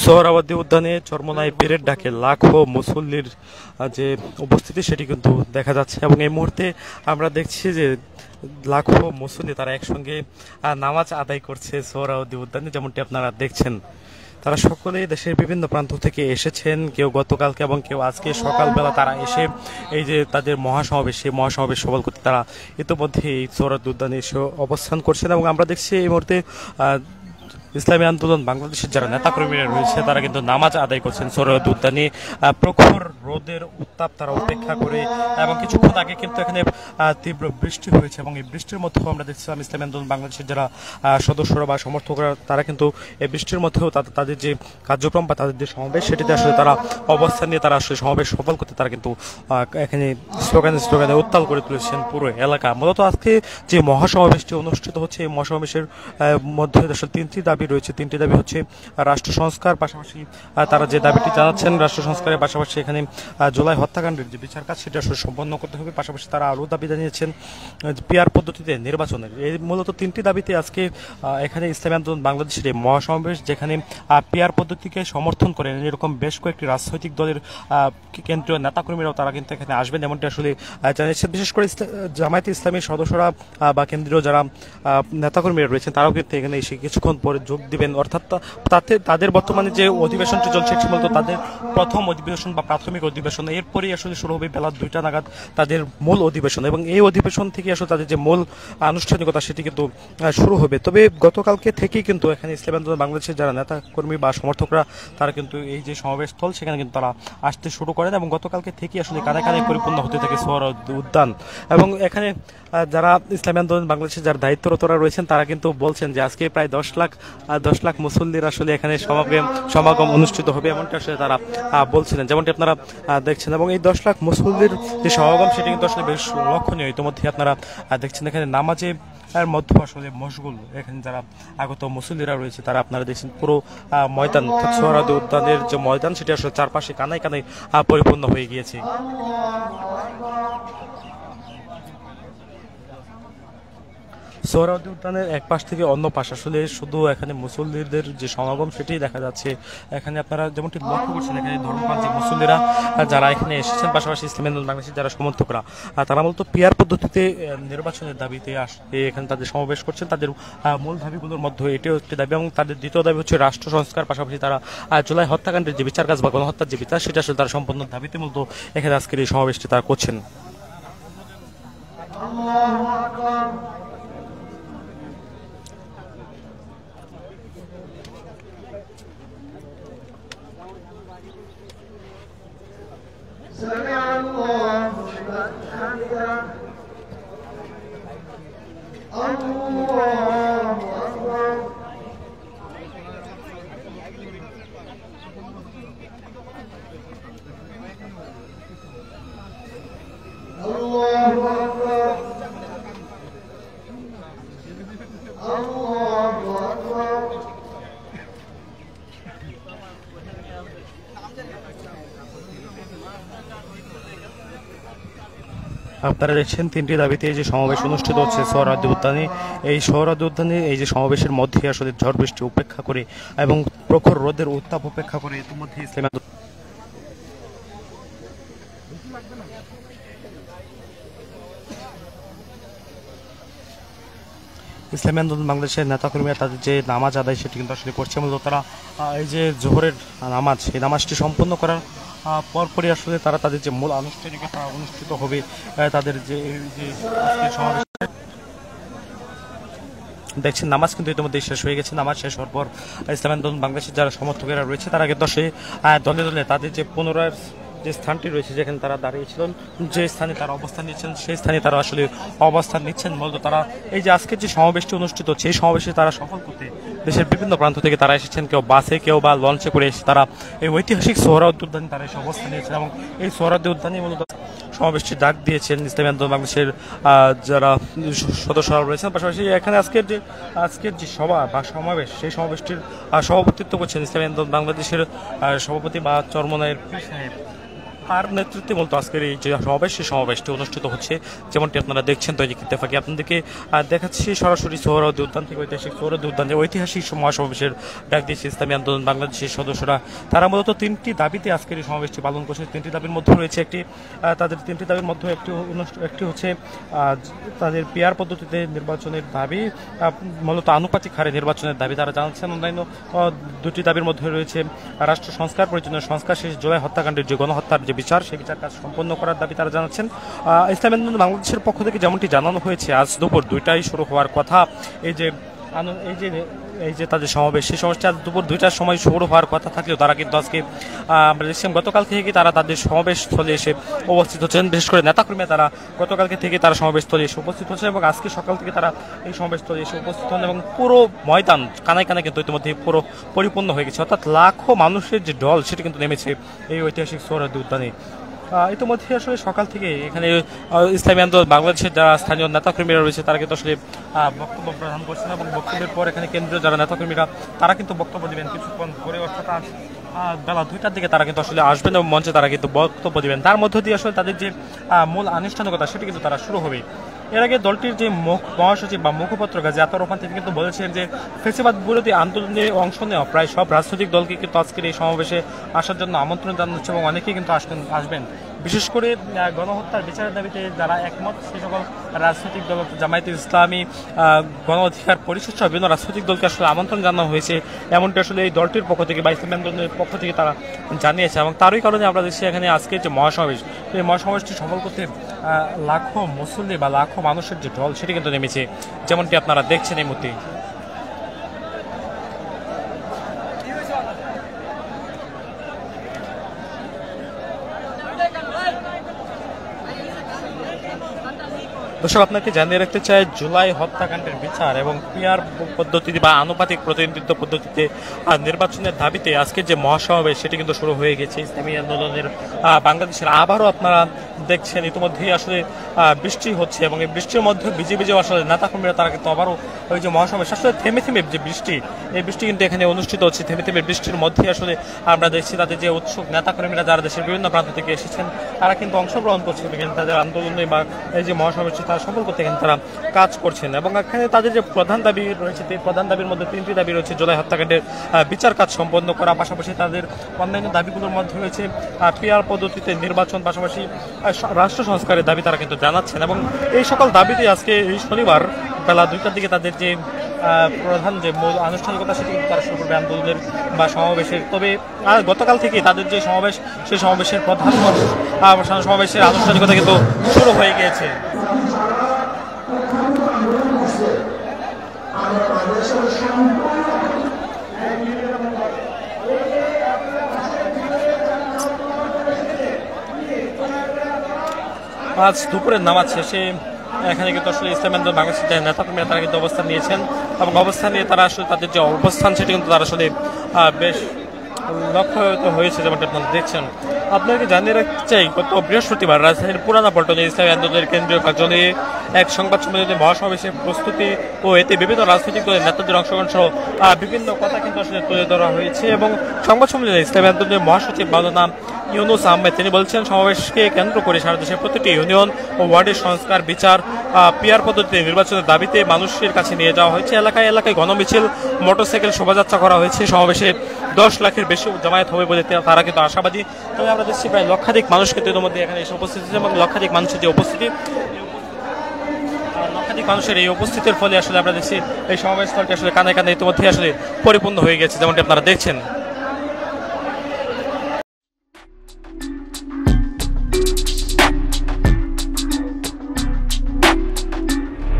সোহরাওয়ার্দী উদ্যানে চরমোনাই পীরের ডাকে লাখো মুসল্লির যে উপস্থিতি সেটি কিন্তু দেখা যাচ্ছে এবং এই মুহূর্তে আমরা দেখছি যে লাখো মুসল্লি তারা একসঙ্গে নামাজ আদায় করছে সোহরাওয়ার্দী উদ্যানে, যেমনটি আপনারা দেখছেন। তারা সকলেই দেশের বিভিন্ন প্রান্ত থেকে এসেছেন, কেউ গতকালকে এবং কেউ আজকে সকালবেলা তারা এসে এই যে তাদের মহাসমাবেশ, সেই মহাসমাবেশ সফল করতে তারা ইতিমধ্যে এই সোহরাওয়ার্দী উদ্যানে এসে অবস্থান করছেন। এবং আমরা দেখছি এই মুহূর্তে ইসলামী আন্দোলন বাংলাদেশের যারা নেতাকর্মীরা রয়েছে তারা কিন্তু নামাজ আদায় করছেন সোহরাওয়ার্দী উদ্যানে। প্রখর রোদের উত্তাপ তারা উপেক্ষা করে, এবং কিছুক্ষণ আগে কিন্তু এখানে তীব্র বৃষ্টি হয়েছে এবং এই বৃষ্টির মধ্যেও আমরা দেখছিলাম ইসলামী আন্দোলন বাংলাদেশের যারা সদস্যরা বা সমর্থকরা তারা কিন্তু এই বৃষ্টির মধ্যেও তাদের যে কার্যক্রম বা তাদের যে সমাবেশ সেটিতে আসলে তারা অবস্থান নিয়ে তারা আসলে সমাবেশ সফল করতে তারা কিন্তু এখানে স্লোগানে উত্তাল করে তুলেছেন পুরো এলাকা। মূলত আজকে যে মহাসমাবেশটি অনুষ্ঠিত হচ্ছে এই মহাসমাবেশের মধ্যে আসলে তিনটি দাবি রয়েছে। তিনটি দাবি হচ্ছে রাষ্ট্র সংস্কার, পাশাপাশি তারা যে দাবিটি জানাচ্ছেন রাষ্ট্র সংস্কারের পাশাপাশি এখানে জুলাই হত্যাকাণ্ডের যে বিচার কাজ সেটা আসলে সম্পন্ন করতে হবে। পাশাপাশি তারা আরও দাবি জানিয়েছেন পিআর পদ্ধতিতে নির্বাচনের। এই মূলত তিনটি দাবিতে আজকে এখানে ইসলামী আন্দোলন বাংলাদেশের এই মহাসমাবেশ, যেখানে পিআর পদ্ধতিকে সমর্থন করেন এরকম বেশ কয়েকটি রাজনৈতিক দলের কেন্দ্রীয় নেতাকর্মীরাও তারা কিন্তু এখানে আসবেন এমনটি আসলে জানিয়েছেন। বিশেষ করে জামায়াতে ইসলামীর সদস্যরা বা কেন্দ্রীয় যারা নেতাকর্মীরা রয়েছেন তারাও কিন্তু এখানে এসে কিছুক্ষণ পরে যোগ দিবেন। অর্থাৎ তাদের বর্তমানে যে অধিবেশনটি চলছে সেটি মূলত তাদের প্রথম অধিবেশন বা প্রাথমিক অধিবেশন। এরপরই আসলে শুরু হবে বেলা 2টা নাগাদ তাদের মূল অধিবেশন, এবং এই অধিবেশন থেকে আসলে তাদের যে মূল আনুষ্ঠানিকতা সেটি কিন্তু শুরু হবে। তবে গতকালকে থেকেই কিন্তু এখানে ইসলামী আন্দোলন বাংলাদেশের যারা নেতাকর্মী বা সমর্থকরা তারা কিন্তু এই যে সমাবেশ স্থল সেখানে কিন্তু তারা আসতে শুরু করেন, এবং গতকালকে থেকেই আসলে কানে কানে পরিপূর্ণ হতে থাকে সোহরাওয়ার্দী উদ্যান। এবং এখানে যারা ইসলামী আন্দোলন বাংলাদেশের যারা দায়িত্বরতরা রয়েছেন তারা কিন্তু বলছেন যে আজকে প্রায় 10 লাখ মুসল্লির আসলে এখানে সমাগম অনুষ্ঠিত হবে এমনটা আসলে তারা বলছিলেন, যেমনটি আপনারা দেখছেন। এবং এই 10 লাখ মুসল্লির যে সমাগম সেটি কিন্তু আসলে বেশ লক্ষণীয়। ইতিমধ্যে আপনারা দেখছেন এখানে নামাজে এর মধ্যে আসলে মশগুল এখানে যারা আগত মুসল্লিরা রয়েছে তারা আপনারা দেখছেন পুরো ময়দান সোহরাওয়ার্দী উদ্যানের যে ময়দান সেটি আসলে চারপাশে কানায় কানায় পরিপূর্ণ হয়ে গিয়েছে। সোহরাওয়ার্দী উদ্যানের এক পাশ থেকে অন্য পাশ আসলে শুধু এখানে মুসল্লিদের যে সমাগম সেটি দেখা যাচ্ছে। এখানে আপনারা যেমনটি লক্ষ্য করছেন এখানে ধর্মপ্রাণ যে মুসল্লিরা যারা এখানে এসেছেন, পাশাপাশি ইসলামী আন্দোলন বাংলাদেশের যারা সমর্থকরা তারা মূলত পিআর পদ্ধতিতে নির্বাচনের দাবিতে আসতে এখানে তাদের সমাবেশ করছেন। তাদের মূল দাবিগুলোর মধ্যে এটিও একটি দাবি, এবং তাদের দ্বিতীয় দাবি হচ্ছে রাষ্ট্র সংস্কার, পাশাপাশি তারা জুলাই হত্যাকাণ্ডের যে বিচার কাজ বা গণহত্যার যে বিচার সেটা আসলে তারা সম্পন্ন দাবিতে মূলত এখানে আজকের এই সমাবেশটি তারা করছেন। سمع الله لمن حمده الله أكبر الله أكبر الله أكبر। আপনারা দেখছেন তিনটি দাবিতে যে সমাবেশ অনুষ্ঠিত হচ্ছে সোহরাওয়ার্দী উদ্যানে। এই সোহরাওয়ার্দী উদ্যানে এই যে সমাবেশের মধ্যে আসলে ঝড় বৃষ্টি উপেক্ষা করে এবং প্রখর রোদের উত্তাপ উপেক্ষা করে ইতিমধ্যে ইসলামী আন্দোলন বাংলাদেশের নেতাকর্মীরা তাদের যে নামাজ আদায় সেটি কিন্তু আসলে করছে। মূলত তারা এই যে জোহরের নামাজ, এই নামাজটি সম্পন্ন করার পরপরই আসলে তারা তাদের যে মূল আনুষ্ঠানিকতা অনুষ্ঠিত হবে। তাদের যে সমাবেশ দেখছেন নামাজ কিন্তু ইতিমধ্যে শেষ হয়ে গেছে। নামাজ শেষ হওয়ার পর ইসলামী আন্দোলন বাংলাদেশের যারা সমর্থকেরা রয়েছে তারা কিন্তু দলে দলে তাদের যে পুনরায় যে স্থানটি রয়েছে যেখানে তারা দাঁড়িয়েছিলেন, যে স্থানে তারা অবস্থান নিচ্ছেন সেই স্থানে তারা আসলে অবস্থান নিচ্ছেন। মূলত তারা এই যে আজকের যে সমাবেশটি অনুষ্ঠিত হচ্ছে এই সমাবেশে তারা সফল করতে দেশের বিভিন্ন প্রান্ত থেকে তারা এসেছেন, কেউ বাসে কেউ বা লঞ্চে করে এসে তারা এই ঐতিহাসিক সোহরাওয়ার্দী উদ্যানে তারা এসে অবস্থান নিয়েছেন। এবং এই সোহরাওয়ার্দী উদ্যানে মূলত সমাবেশটি ডাক দিয়েছেন ইসলামী আন্দোলন বাংলাদেশের যারা সদস্যরা রয়েছেন। পাশাপাশি এখানে আজকের যে সভা বা সমাবেশ সেই সমাবেশটির সভাপতিত্ব করছেন ইসলামী আন্দোলন বাংলাদেশের সভাপতি বা চরমোনাইয়ের পীর সাহেব তার নেতৃত্বে মূলত আজকের এই যে সমাবেশ, সেই সমাবেশটি অনুষ্ঠিত হচ্ছে। যেমনটি আপনারা দেখছেন দৈনিক ইত্তেফাকে আপনাদেরকে দেখাচ্ছি সরাসরি সোহরাওয়ার্দী উদ্যান থেকে, ঐতিহাসিক সোহরাওয়ার্দী উদ্যান, যে ঐতিহাসিক মহাসমাবেশের ডাক দিয়েছে ইসলামী আন্দোলন বাংলাদেশের সদস্যরা। তারা মূলত তিনটি দাবিতে আজকের এই সমাবেশটি পালন করছে। তিনটি দাবির মধ্যে রয়েছে তাদের তিনটি দাবির মধ্যে একটি হচ্ছে তাদের পিআর পদ্ধতিতে নির্বাচনের দাবি, মূলত আনুপাতিক হারে নির্বাচনের দাবি তারা জানাচ্ছেন। অন্যান্য দুটি দাবির মধ্যে রয়েছে রাষ্ট্র সংস্কার, প্রয়োজনীয় সংস্কার, শেষ জুলাই হত্যাকাণ্ডের যে গণহত্যার যে বিচার, সেই বিচার কাজ সম্পন্ন করার দাবি তারা জানাচ্ছেন। ইসলামী আন্দোলন বাংলাদেশের পক্ষ থেকে যেমনটি জানানো হয়েছে, আজ দুপুর 2টায় শুরু হওয়ার কথা এই যে তাদের সমাবেশ, সেই সমাবেশটা আজ দুপুর 2টার সময় শুরু হওয়ার কথা থাকলেও তারা কিন্তু আজকে আমরা দেখছিলাম গতকাল থেকে তারা তাদের সমাবেশ স্থলে এসে উপস্থিত হচ্ছেন। বিশেষ করে নেতাকর্মীরা তারা গতকালকে থেকে তারা সমাবেশ স্থলে এসে উপস্থিত হচ্ছেন এবং আজকে সকাল থেকে তারা এই সমাবেশ স্থলে এসে উপস্থিত হন এবং পুরো ময়দান কানায় কানায় কিন্তু ইতিমধ্যে পুরো পরিপূর্ণ হয়ে গেছে। অর্থাৎ লাখো মানুষের যে ঢল সেটি কিন্তু নেমেছে এই ঐতিহাসিক সোহরাওয়ার্দী উদ্যানে। ইতিমধ্যে আসলে সকাল থেকে এখানে ইসলামী আন্দোলন বাংলাদেশের যারা স্থানীয় নেতাকর্মীরা রয়েছে তারা কিন্তু আসলে বক্তব্য প্রদান করছেন এবং বক্তব্যের পর এখানে কেন্দ্রীয় যারা নেতাকর্মীরা তারা কিন্তু বক্তব্য দেবেন কিছুক্ষণ পরে, অর্থাৎ বেলা 2টার দিকে তারা কিন্তু আসলে আসবেন এবং মঞ্চে তারা কিন্তু বক্তব্য দেবেন। তার মধ্য দিয়ে আসলে তাদের যে মূল আনুষ্ঠানিকতা সেটি কিন্তু তারা শুরু হবে। এর আগে দলটির যে মহাসচিব বা মুখপাত্র গাজী আতাউর রহমান তিনি কিন্তু বলেছেন যে ফ্যাসিবাদ বিরোধী আন্দোলনে অংশ নেওয়া প্রায় সব রাজনৈতিক দলকে কিন্তু আজকের এই সমাবেশে আসার জন্য আমন্ত্রণ জানাচ্ছে এবং অনেকেই কিন্তু আসবেন। বিশেষ করে গণহত্যার বিচারের দাবিতে যারা একমত সেই সকল রাজনৈতিক দল, জামায়াতে ইসলামী, গণ অধিকার পরিষদ সহ বিভিন্ন রাজনৈতিক দলকে আসলে আমন্ত্রণ জানানো হয়েছে, এমনটি আসলে এই দলটির পক্ষ থেকে বা ইসলামী আন্দোলনের পক্ষ থেকে তারা জানিয়েছে। এবং তারই কারণে আমরা দেখছি এখানে আজকের যে মহাসমাবেশ, এই মহাসমাবেশটি সফল করতে লাখো মুসল্লি বা লাখো মানুষের যে ঢল সেটি কিন্তু নেমেছে, যেমনটি আপনারা দেখছেন এই মুহূর্তে। দর্শক, আপনাকে জানিয়ে রাখতে চাই, জুলাই হত্যাকাণ্ডের বিচার এবং পিআর পদ্ধতিতে বা আনুপাতিক প্রতিনিধিত্ব পদ্ধতিতে নির্বাচনের দাবিতে আজকে যে মহাসমাবেশ সেটি কিন্তু শুরু হয়ে গেছে ইসলামী আন্দোলনের বাংলাদেশের। আবারও আপনারা দেখছেন ইতিমধ্যেই আসলে বৃষ্টি হচ্ছে এবং এই বৃষ্টির মধ্যে ভিজে আসলে নেতাকর্মীরা তারা কিন্তু আবারও ওই যে মহাসমাবেশ আসলে থেমে যে বৃষ্টি, এই বৃষ্টি কিন্তু এখানে অনুষ্ঠিত হচ্ছে। থেমে বৃষ্টির মধ্যে আসলে আমরা দেখছি তাদের যে উৎসুক নেতাকর্মীরা যারা দেশের বিভিন্ন প্রান্ত থেকে এসেছেন তারা কিন্তু অংশগ্রহণ করছেন এখানে তাদের আন্দোলনে বা এই যে মহাসমাবেশ তারা সফল করতে এখানে তারা কাজ করছেন। এবং এখানে তাদের যে প্রধান দাবি রয়েছে, এই প্রধান দাবির মধ্যে 3টি দাবি রয়েছে। জুলাই হত্যাকাণ্ডের বিচার কাজ সম্পন্ন করা, পাশাপাশি তাদের অন্যান্য দাবিগুলোর মধ্যে রয়েছে পিআর পদ্ধতিতে নির্বাচন, পাশাপাশি রাষ্ট্র সংস্কারের দাবি তারা কিন্তু জানাচ্ছেন। এবং এই সকল দাবিতে আজকে এই শনিবার বেলা 2টার দিকে তাদের যে প্রধান যে মূল আনুষ্ঠানিকতা সেটি কিন্তু তারা শুরু করবে আন্দোলনের বা সমাবেশের। তবে গতকাল থেকে তাদের যে সমাবেশ, সেই সমাবেশের প্রধান সমাবেশের আনুষ্ঠানিকতা কিন্তু শুরু হয়ে গিয়েছে। আজ দুপুরের নামাজ শেষে এখানে কিন্তু আসলে ইসলামী আন্দোলন বাংলাদেশের নেতাকর্মীরা তারা কিন্তু অবস্থান নিয়েছেন এবং অবস্থান নিয়ে তারা আসলে তাদের যে অবস্থান সেটি কিন্তু তারা আসলে বেশ লক্ষ্য হয়েছে, যেমনটা আপনারা দেখছেন। আপনাকে জানিয়ে রাখতে চাই, গত বৃহস্পতিবার রাজধানীর পুরানা পল্টনে ইসলামী আন্দোলনের কেন্দ্রীয় কার্যালয়ে এক সংবাদ সম্মেলনে মহাসমাবেশের প্রস্তুতি ও এতে বিভিন্ন রাজনৈতিক দলের নেতাদের অংশগ্রহণ সহ বিভিন্ন কথা কিন্তু আসলে তুলে ধরা হয়েছে। এবং সংবাদ সম্মেলনে ইসলামী আন্দোলনের মহাসচিব মাওলানা ইউনুস আহমেদ তিনি বলছেন, সমাবেশকে কেন্দ্র করে সারা দেশের প্রতিটি ইউনিয়ন ও ওয়ার্ডের সংস্কার, বিচার, পিআর পদ্ধতিতে নির্বাচনের দাবিতে মানুষের কাছে নিয়ে যাওয়া হয়েছে। এলাকায় গণমিছিল, মোটরসাইকেল শোভাযাত্রা করা হয়েছে। সমাবেশে 10 লাখের বেশি জামায়াত হবে বলে তারা কিন্তু আশাবাদী। তবে আমরা দেখছি প্রায় লক্ষাধিক মানুষ কিন্তু এর মধ্যে এখানে এসে উপস্থিত হয়েছে এবং লক্ষাধিক মানুষের যে উপস্থিতি, লক্ষাধিক মানুষের এই উপস্থিতির ফলে আসলে আমরা দেখছি এই সমাবেশ স্থলটি আসলে কানে ইতিমধ্যে আসলে পরিপূর্ণ হয়ে গেছে, যেমনটি আপনারা দেখছেন।